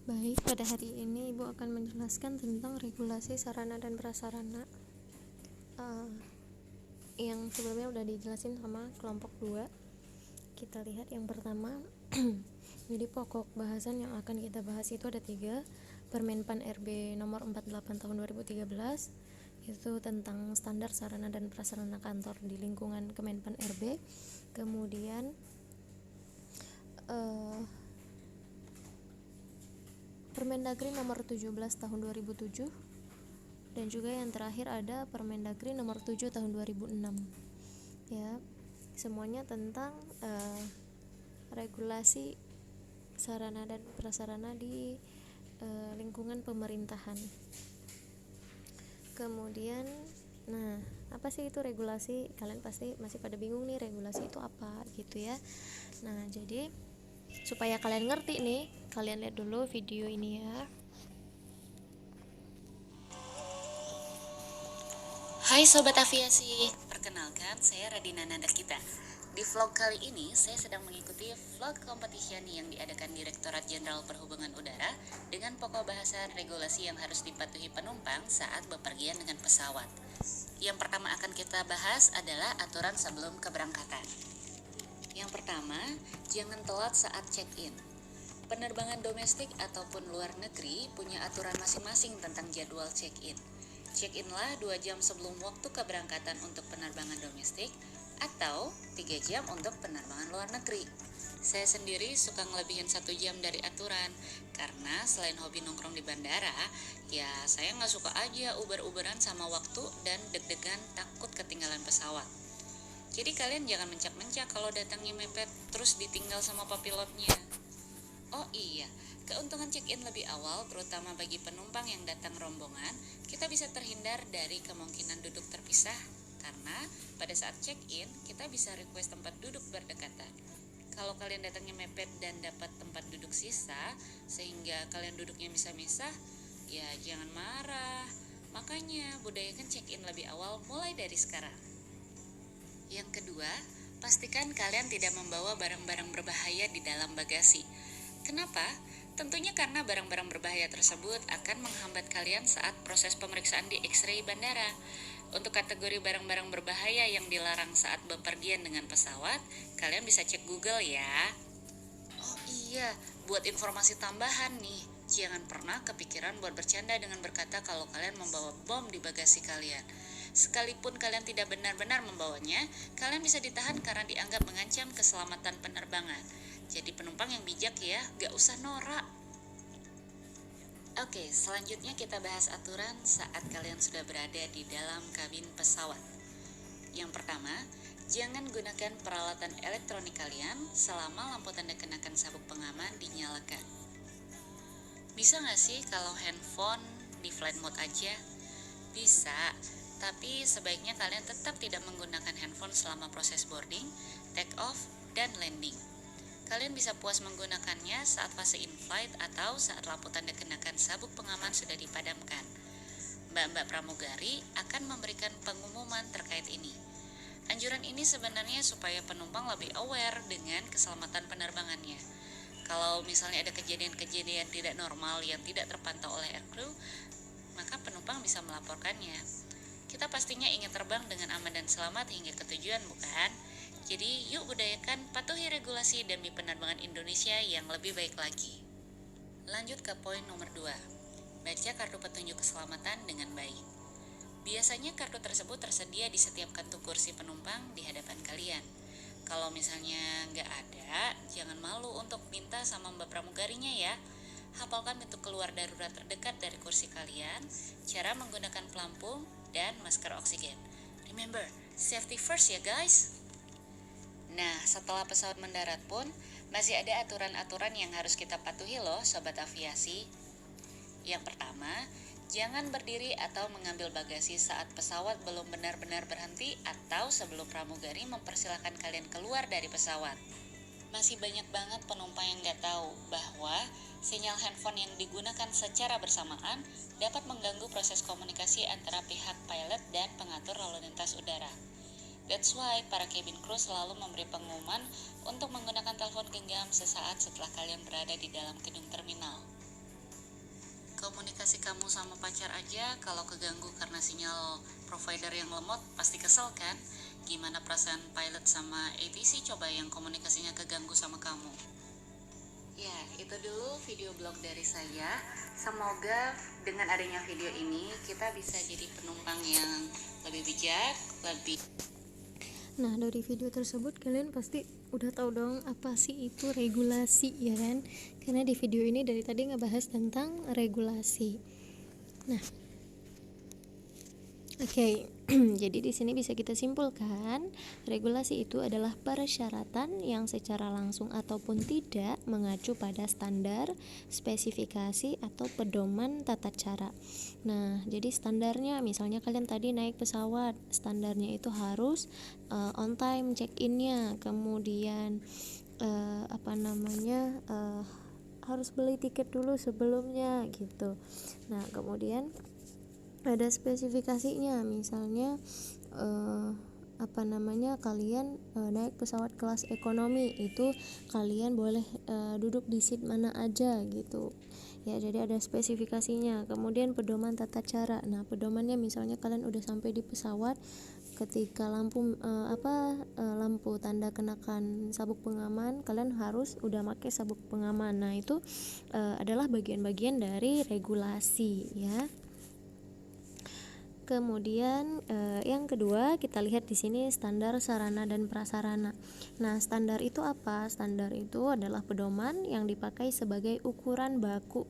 Baik, pada hari ini Ibu akan menjelaskan tentang regulasi sarana dan prasarana yang sebelumnya udah dijelasin sama kelompok 2. Kita lihat yang pertama. Jadi pokok bahasan yang akan kita bahas itu ada 3. Permenpan RB nomor 48 tahun 2013 itu tentang standar sarana dan prasarana kantor di lingkungan Kemenpan RB. Kemudian Permendagri nomor 17 tahun 2007, dan juga yang terakhir ada Permendagri nomor 7 tahun 2006. Ya, semuanya tentang regulasi sarana dan prasarana di lingkungan pemerintahan. Kemudian, apa sih itu regulasi? Kalian pasti masih pada bingung nih, regulasi itu apa gitu ya. Nah, jadi supaya kalian ngerti nih, kalian lihat dulu video ini ya. Hai Sobat Aviasi, perkenalkan saya Radina Nandakita. Di vlog kali ini saya sedang mengikuti vlog competition yang diadakan Direktorat Jenderal Perhubungan Udara dengan pokok bahasan regulasi yang harus dipatuhi penumpang saat bepergian dengan pesawat. Yang pertama akan kita bahas adalah aturan sebelum keberangkatan. Yang pertama, jangan telat saat check-in. Penerbangan domestik ataupun luar negeri punya aturan masing-masing tentang jadwal check-in. Check-inlah 2 jam sebelum waktu keberangkatan untuk penerbangan domestik atau 3 jam untuk penerbangan luar negeri. Saya sendiri suka ngelebihin 1 jam dari aturan karena selain hobi nongkrong di bandara, ya saya nggak suka aja uber-uberan sama waktu dan deg-degan takut ketinggalan pesawat. Jadi kalian jangan mencak-mencak kalau datangnya mepet terus ditinggal sama pilotnya. Oh iya, keuntungan check-in lebih awal terutama bagi penumpang yang datang rombongan, kita bisa terhindar dari kemungkinan duduk terpisah karena pada saat check-in kita bisa request tempat duduk berdekatan. Kalau kalian datangnya mepet dan dapat tempat duduk sisa sehingga kalian duduknya misah-misah, ya jangan marah. Makanya budayakan check-in lebih awal mulai dari sekarang. Yang kedua, pastikan kalian tidak membawa barang-barang berbahaya di dalam bagasi. Kenapa? Tentunya karena barang-barang berbahaya tersebut akan menghambat kalian saat proses pemeriksaan di X-ray bandara. Untuk kategori barang-barang berbahaya yang dilarang saat bepergian dengan pesawat, kalian bisa cek Google ya. Oh iya, buat informasi tambahan nih, jangan pernah kepikiran buat bercanda dengan berkata kalau kalian membawa bom di bagasi kalian. Sekalipun kalian tidak benar-benar membawanya, kalian bisa ditahan karena dianggap mengancam keselamatan penerbangan. Jadi penumpang yang bijak ya, gak usah norak. Oke, selanjutnya kita bahas aturan saat kalian sudah berada di dalam kabin pesawat. Yang pertama, jangan gunakan peralatan elektronik kalian selama lampu tanda kenakan sabuk pengaman dinyalakan. Bisa gak sih kalau handphone di flight mode aja? Bisa, tapi sebaiknya kalian tetap tidak menggunakan handphone selama proses boarding, take off, dan landing. Kalian bisa puas menggunakannya saat fase in-flight atau saat lampu tanda kenakan sabuk pengaman sudah dipadamkan. Mbak-mbak pramugari akan memberikan pengumuman terkait ini. Anjuran ini sebenarnya supaya penumpang lebih aware dengan keselamatan penerbangannya. Kalau misalnya ada kejadian-kejadian tidak normal yang tidak terpantau oleh aircrew, maka penumpang bisa melaporkannya. Kita pastinya ingin terbang dengan aman dan selamat hingga ke tujuan, bukan? Jadi yuk budayakan patuhi regulasi demi penerbangan Indonesia yang lebih baik lagi. Lanjut ke poin nomor 2. Baca kartu petunjuk keselamatan dengan baik. Biasanya kartu tersebut tersedia di setiap kantung kursi penumpang di hadapan kalian. Kalau misalnya nggak ada, jangan malu untuk minta sama mbak pramugarinya ya. Hafalkan pintu keluar darurat terdekat dari kursi kalian, cara menggunakan pelampung, dan masker oksigen. Remember, safety first ya guys. Nah, setelah pesawat mendarat pun, masih ada aturan-aturan yang harus kita patuhi loh Sobat Aviasi. Yang pertama, jangan berdiri atau mengambil bagasi saat pesawat belum benar-benar berhenti atau sebelum pramugari mempersilahkan kalian keluar dari pesawat. Masih banyak banget penumpang yang gak tahu bahwa sinyal handphone yang digunakan secara bersamaan dapat mengganggu proses komunikasi antara pihak pilot dan pengatur lalu lintas udara. That's why para cabin crew selalu memberi pengumuman untuk menggunakan telepon genggam sesaat setelah kalian berada di dalam gedung terminal. Komunikasi kamu sama pacar aja kalau keganggu karena sinyal provider yang lemot pasti kesel kan? Gimana perasaan pilot sama ATC coba yang komunikasinya keganggu sama kamu? Ya, itu dulu video blog dari saya. Semoga dengan adanya video ini kita bisa jadi penumpang yang lebih bijak, lebih... Nah, dari video tersebut kalian pasti udah tahu dong apa sih itu regulasi, ya kan? Karena di video ini dari tadi ngebahas tentang regulasi. Nah, oke. Jadi di sini bisa kita simpulkan, regulasi itu adalah persyaratan yang secara langsung ataupun tidak mengacu pada standar, spesifikasi atau pedoman tata cara. Nah, jadi standarnya misalnya kalian tadi naik pesawat, standarnya itu harus on time check-in-nya, kemudian harus beli tiket dulu sebelumnya gitu. Nah, kemudian ada spesifikasinya, misalnya kalian naik pesawat kelas ekonomi, itu kalian boleh duduk di seat mana aja gitu ya. Jadi ada spesifikasinya. Kemudian pedoman tata cara. Nah, pedomannya misalnya kalian udah sampai di pesawat, ketika lampu tanda kenakan sabuk pengaman, kalian harus udah pakai sabuk pengaman. Nah, itu adalah bagian-bagian dari regulasi ya. Kemudian yang kedua kita lihat di sini standar sarana dan prasarana. Nah, standar itu apa? Standar itu adalah pedoman yang dipakai sebagai ukuran baku.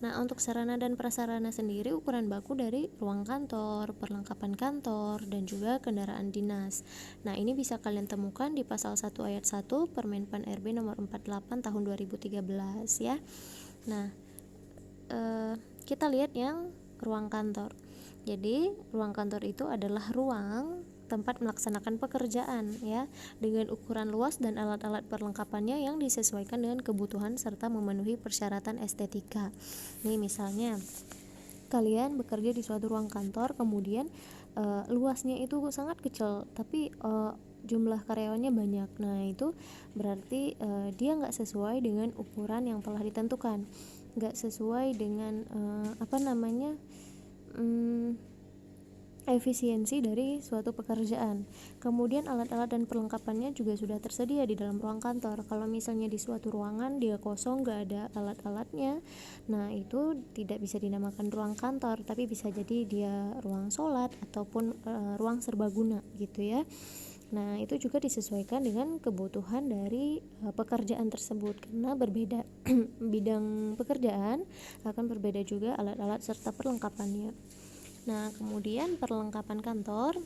Nah, untuk sarana dan prasarana sendiri ukuran baku dari ruang kantor, perlengkapan kantor, dan juga kendaraan dinas. Nah, ini bisa kalian temukan di pasal 1 ayat 1 Permenpan RB nomor 48 tahun 2013 ya. Nah, kita lihat yang ruang kantor. Jadi ruang kantor itu adalah ruang tempat melaksanakan pekerjaan ya, dengan ukuran luas dan alat-alat perlengkapannya yang disesuaikan dengan kebutuhan serta memenuhi persyaratan estetika. Nih misalnya kalian bekerja di suatu ruang kantor, kemudian luasnya itu sangat kecil tapi jumlah karyawannya banyak. Nah, itu berarti dia nggak sesuai dengan ukuran yang telah ditentukan, nggak sesuai dengan efisiensi dari suatu pekerjaan. Kemudian alat-alat dan perlengkapannya juga sudah tersedia di dalam ruang kantor. Kalau misalnya di suatu ruangan dia kosong, nggak ada alat-alatnya, nah itu tidak bisa dinamakan ruang kantor, tapi bisa jadi dia ruang sholat ataupun ruang serbaguna gitu ya. Nah, itu juga disesuaikan dengan kebutuhan dari pekerjaan tersebut, karena berbeda bidang pekerjaan akan berbeda juga alat-alat serta perlengkapannya. Nah, kemudian perlengkapan kantor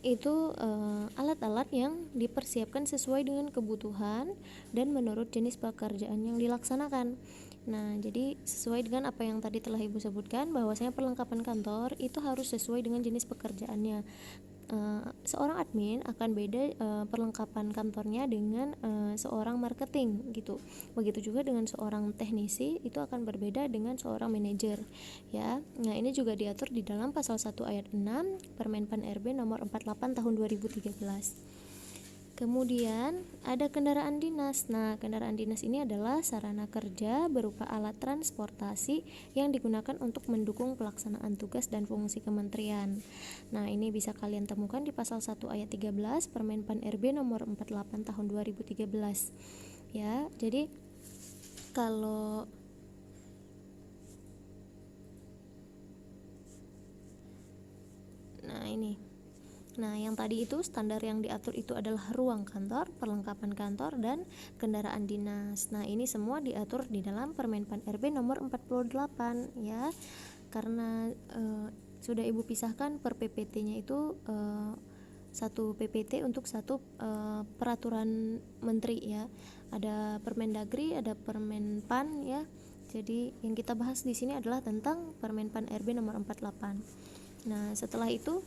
itu alat-alat yang dipersiapkan sesuai dengan kebutuhan dan menurut jenis pekerjaan yang dilaksanakan. Nah, jadi sesuai dengan apa yang tadi telah Ibu sebutkan, bahwasanya perlengkapan kantor itu harus sesuai dengan jenis pekerjaannya. Seorang admin akan beda perlengkapan kantornya dengan seorang marketing gitu. Begitu juga dengan seorang teknisi, itu akan berbeda dengan seorang manajer ya. Nah, ini juga diatur di dalam pasal 1 ayat 6 Permenpan RB nomor 48 tahun 2013. Kemudian ada kendaraan dinas. Nah, kendaraan dinas ini adalah sarana kerja berupa alat transportasi yang digunakan untuk mendukung pelaksanaan tugas dan fungsi kementerian. Nah, ini bisa kalian temukan di pasal 1 ayat 13 Permenpan RB nomor 48 tahun 2013. Ya, jadi kalau Nah, yang tadi itu standar yang diatur itu adalah ruang kantor, perlengkapan kantor, dan kendaraan dinas. Nah, ini semua diatur di dalam Permenpan RB nomor 48 ya. Karena sudah Ibu pisahkan per PPT-nya itu satu PPT untuk satu peraturan menteri ya. Ada Permendagri, ada Permenpan ya. Jadi yang kita bahas di sini adalah tentang Permenpan RB nomor 48. Nah, setelah itu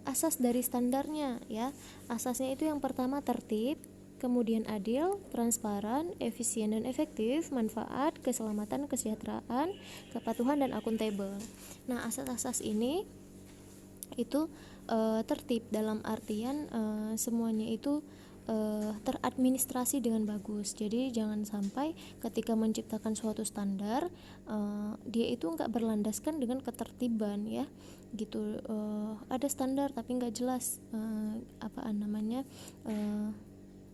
asas dari standarnya ya. Asasnya itu yang pertama tertib, kemudian adil, transparan, efisien dan efektif, manfaat, keselamatan, kesejahteraan, kepatuhan dan akuntabel. Nah, asas-asas ini itu tertib dalam artian semuanya itu teradministrasi dengan bagus. Jadi jangan sampai ketika menciptakan suatu standar dia itu nggak berlandaskan dengan ketertiban ya gitu. Ada standar tapi nggak jelas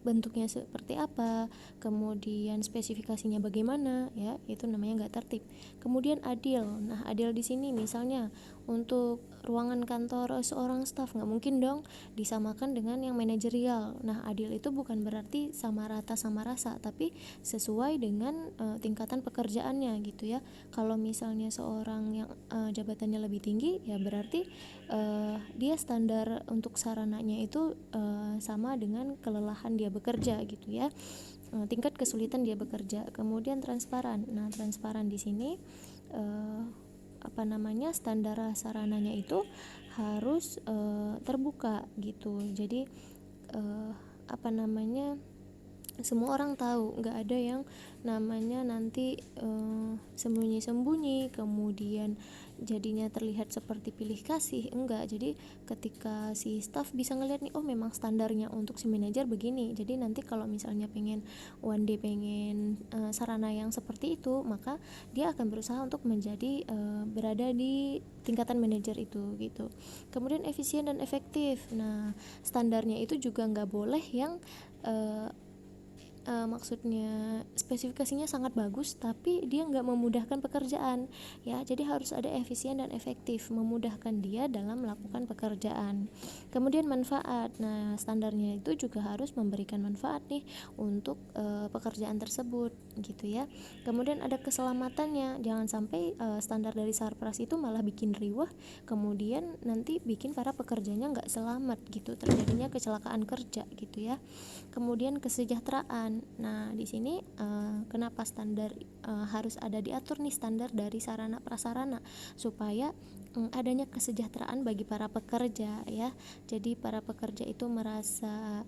bentuknya seperti apa, kemudian spesifikasinya bagaimana, ya itu namanya nggak tertib. Kemudian adil. Nah, adil di sini misalnya untuk ruangan kantor seorang staf nggak mungkin dong disamakan dengan yang manajerial. Nah, adil itu bukan berarti sama rata sama rasa, tapi sesuai dengan tingkatan pekerjaannya gitu ya. Kalau misalnya seorang yang jabatannya lebih tinggi, ya berarti dia standar untuk sarananya itu sama dengan kelelahan dia bekerja gitu ya, tingkat kesulitan dia bekerja. Kemudian transparan. Nah, transparan di sini standar sarananya itu harus terbuka gitu. Jadi semua orang tahu, nggak ada yang namanya nanti sembunyi-sembunyi kemudian jadinya terlihat seperti pilih kasih. Enggak. Jadi ketika si staff bisa ngeliat nih, oh memang standarnya untuk si manajer begini, jadi nanti kalau misalnya pengen sarana yang seperti itu, maka dia akan berusaha untuk menjadi berada di tingkatan manajer itu gitu. Kemudian efisien dan efektif. Nah, standarnya itu juga nggak boleh yang maksudnya spesifikasinya sangat bagus tapi dia nggak memudahkan pekerjaan ya. Jadi harus ada efisien dan efektif, memudahkan dia dalam melakukan pekerjaan. Kemudian manfaat. Nah, standarnya itu juga harus memberikan manfaat nih untuk pekerjaan tersebut gitu ya. Kemudian ada keselamatannya, jangan sampai standar dari Sarpras itu malah bikin riwah, kemudian nanti bikin para pekerjanya nggak selamat gitu, terjadinya kecelakaan kerja gitu ya. Kemudian kesejahteraan. Nah, di sini kenapa standar harus ada diatur nih standar dari sarana prasarana supaya adanya kesejahteraan bagi para pekerja ya. Jadi para pekerja itu merasa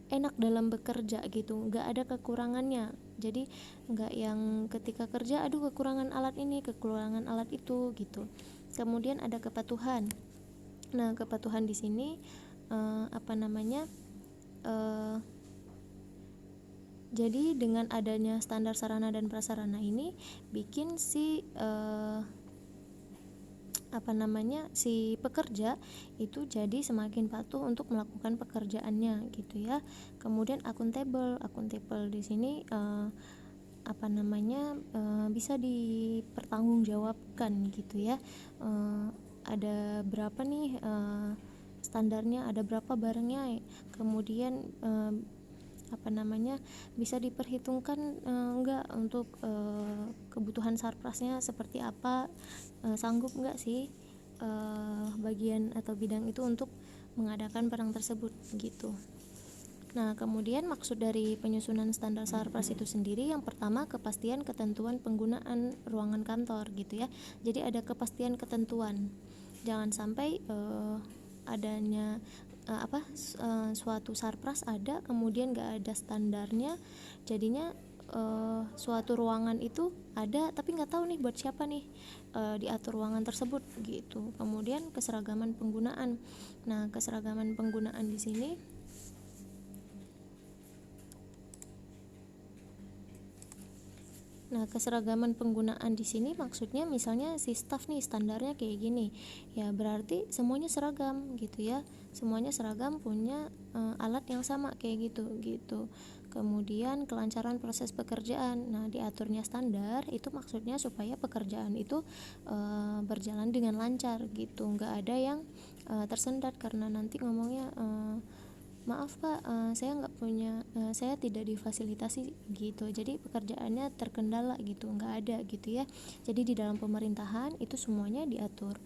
enak dalam bekerja gitu, nggak ada kekurangannya. Jadi nggak yang ketika kerja aduh kekurangan alat ini, kekurangan alat itu gitu. Kemudian ada kepatuhan. Nah, kepatuhan di sini jadi dengan adanya standar sarana dan prasarana ini bikin si pekerja itu jadi semakin patuh untuk melakukan pekerjaannya gitu ya. Kemudian akuntabel di sini bisa dipertanggungjawabkan gitu ya. Ada berapa nih standarnya, ada berapa barangnya, kemudian bisa diperhitungkan enggak untuk kebutuhan Sarprasnya seperti apa, sanggup enggak sih bagian atau bidang itu untuk mengadakan barang tersebut gitu. Nah, kemudian maksud dari penyusunan standar Sarpras itu sendiri, yang pertama kepastian ketentuan penggunaan ruangan kantor gitu ya. Jadi ada kepastian ketentuan, jangan sampai adanya suatu Sarpras ada kemudian gak ada standarnya, jadinya suatu ruangan itu ada tapi nggak tahu nih buat siapa nih diatur ruangan tersebut gitu. Kemudian keseragaman penggunaan. Nah, keseragaman penggunaan di sini maksudnya misalnya si staff nih standarnya kayak gini, ya berarti semuanya seragam gitu ya, semuanya seragam punya alat yang sama kayak gitu. Kemudian kelancaran proses pekerjaan. Nah, diaturnya standar itu maksudnya supaya pekerjaan itu berjalan dengan lancar gitu, nggak ada yang tersendat karena nanti ngomongnya maaf Pak, saya tidak difasilitasi gitu, jadi pekerjaannya terkendala gitu, nggak ada gitu ya. Jadi di dalam pemerintahan itu semuanya diatur.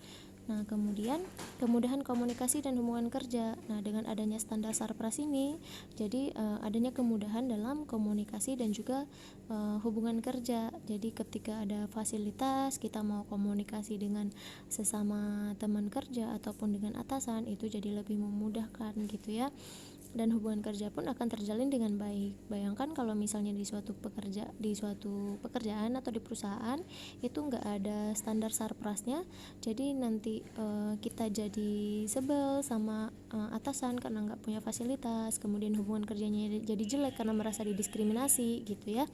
Nah, kemudian kemudahan komunikasi dan hubungan kerja. Nah, dengan adanya standar Sarpras ini, jadi adanya kemudahan dalam komunikasi dan juga hubungan kerja. Jadi ketika ada fasilitas, kita mau komunikasi dengan sesama teman kerja ataupun dengan atasan, itu jadi lebih memudahkan gitu ya. dan hubungan kerja pun akan terjalin dengan baik. Bayangkan kalau misalnya di suatu pekerjaan atau di perusahaan itu nggak ada standar sarprasnya, jadi nanti kita jadi sebel sama atasan karena nggak punya fasilitas, kemudian hubungan kerjanya jadi jelek karena merasa didiskriminasi gitu ya.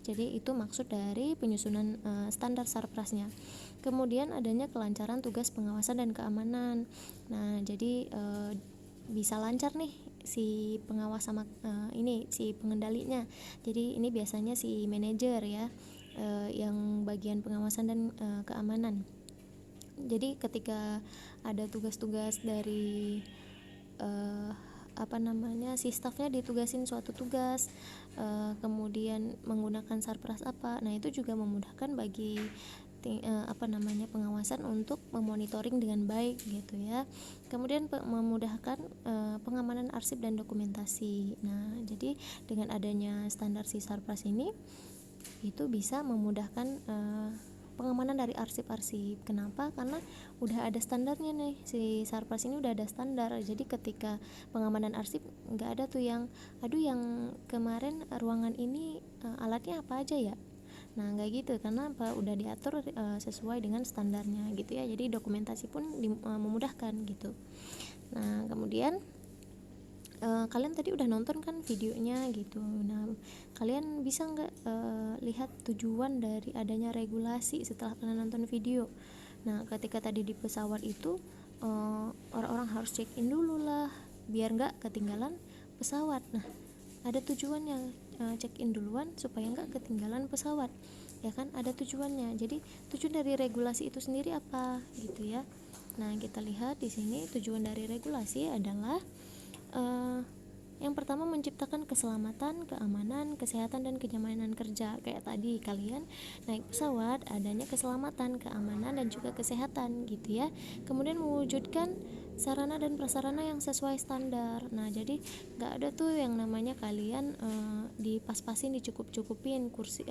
Jadi itu maksud dari penyusunan standar sarprasnya. Kemudian adanya kelancaran tugas pengawasan dan keamanan. Nah, jadi bisa lancar nih si pengawas sama ini si pengendalinya. Jadi ini biasanya si manajer ya, yang bagian pengawasan dan keamanan. Jadi ketika ada tugas-tugas dari si stafnya ditugasin suatu tugas, kemudian menggunakan sarpras apa, nah itu juga memudahkan bagi pengawasan untuk memonitoring dengan baik gitu ya. Kemudian memudahkan pengamanan arsip dan dokumentasi. Nah, jadi dengan adanya standar si sarpras ini itu bisa memudahkan pengamanan dari arsip-arsip. Kenapa? Karena udah ada standarnya nih, si sarpras ini udah ada standar. Jadi ketika pengamanan arsip nggak ada tuh yang yang kemarin ruangan ini alatnya apa aja ya. Nah, nggak gitu, karena udah diatur sesuai dengan standarnya gitu ya. Jadi dokumentasi pun memudahkan gitu. Nah, kemudian kalian tadi udah nonton kan videonya gitu. Nah, kalian bisa nggak lihat tujuan dari adanya regulasi setelah kalian nonton video? Nah, ketika tadi di pesawat itu orang-orang harus check in dulu lah biar nggak ketinggalan pesawat. Nah, ada tujuannya, check in duluan supaya nggak ketinggalan pesawat ya kan, ada tujuannya. Jadi tujuan dari regulasi itu sendiri apa gitu ya. Nah, kita lihat di sini tujuan dari regulasi adalah yang pertama menciptakan keselamatan, keamanan, kesehatan dan kenyamanan kerja. Kayak tadi kalian naik pesawat, adanya keselamatan, keamanan dan juga kesehatan gitu ya. Kemudian mewujudkan sarana dan prasarana yang sesuai standar. Nah, jadi nggak ada tuh yang namanya kalian dipas-pasin, dicukup-cukupin kursi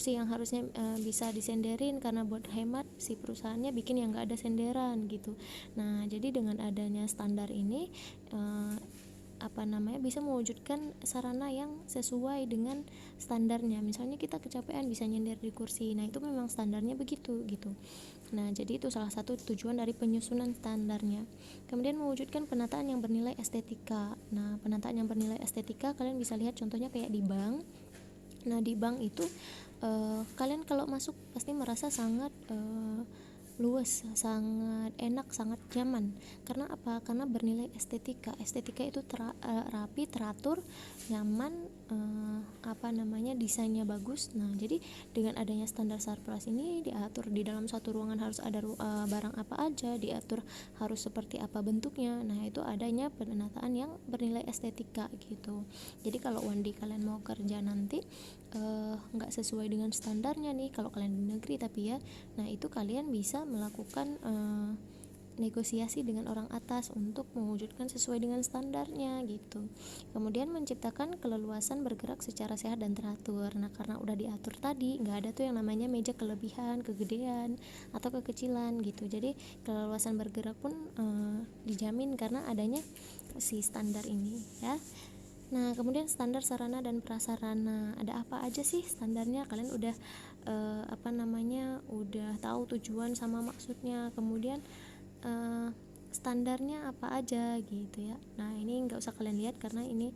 yang harusnya bisa disenderin karena buat hemat si perusahaannya bikin yang nggak ada senderan gitu. Nah, jadi dengan adanya standar ini bisa mewujudkan sarana yang sesuai dengan standarnya. Misalnya kita kecapean bisa nyender di kursi. Nah, itu memang standarnya begitu gitu. Nah, jadi itu salah satu tujuan dari penyusunan standarnya. Kemudian mewujudkan penataan yang bernilai estetika. Nah, penataan yang bernilai estetika kalian bisa lihat contohnya kayak di bank. Nah, di bank itu kalian kalau masuk pasti merasa sangat luas, sangat enak, sangat nyaman. Karena apa? Karena bernilai estetika. Estetika itu rapi, teratur, nyaman, desainnya bagus. Nah, jadi dengan adanya standar sarpras ini diatur di dalam satu ruangan harus ada barang apa aja, diatur harus seperti apa bentuknya. Nah, itu adanya penataan yang bernilai estetika gitu. Jadi kalau kalian mau kerja nanti nggak sesuai dengan standarnya nih, kalau kalian di negeri tapi ya, nah itu kalian bisa melakukan negosiasi dengan orang atas untuk mewujudkan sesuai dengan standarnya gitu. Kemudian menciptakan keleluasan bergerak secara sehat dan teratur. Nah, karena udah diatur tadi, nggak ada tuh yang namanya meja kelebihan, kegedean atau kekecilan gitu. Jadi keleluasan bergerak pun dijamin karena adanya si standar ini ya. Nah, kemudian standar sarana dan prasarana. Ada apa aja sih standarnya? Kalian udah udah tahu tujuan sama maksudnya. Kemudian standarnya apa aja gitu ya. Nah, ini nggak usah kalian lihat karena ini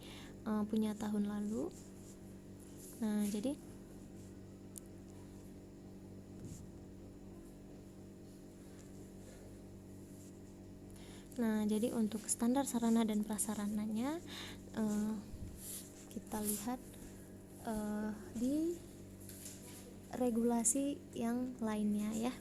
punya tahun lalu. Nah, jadi untuk standar sarana dan prasarananya kita lihat di regulasi yang lainnya ya.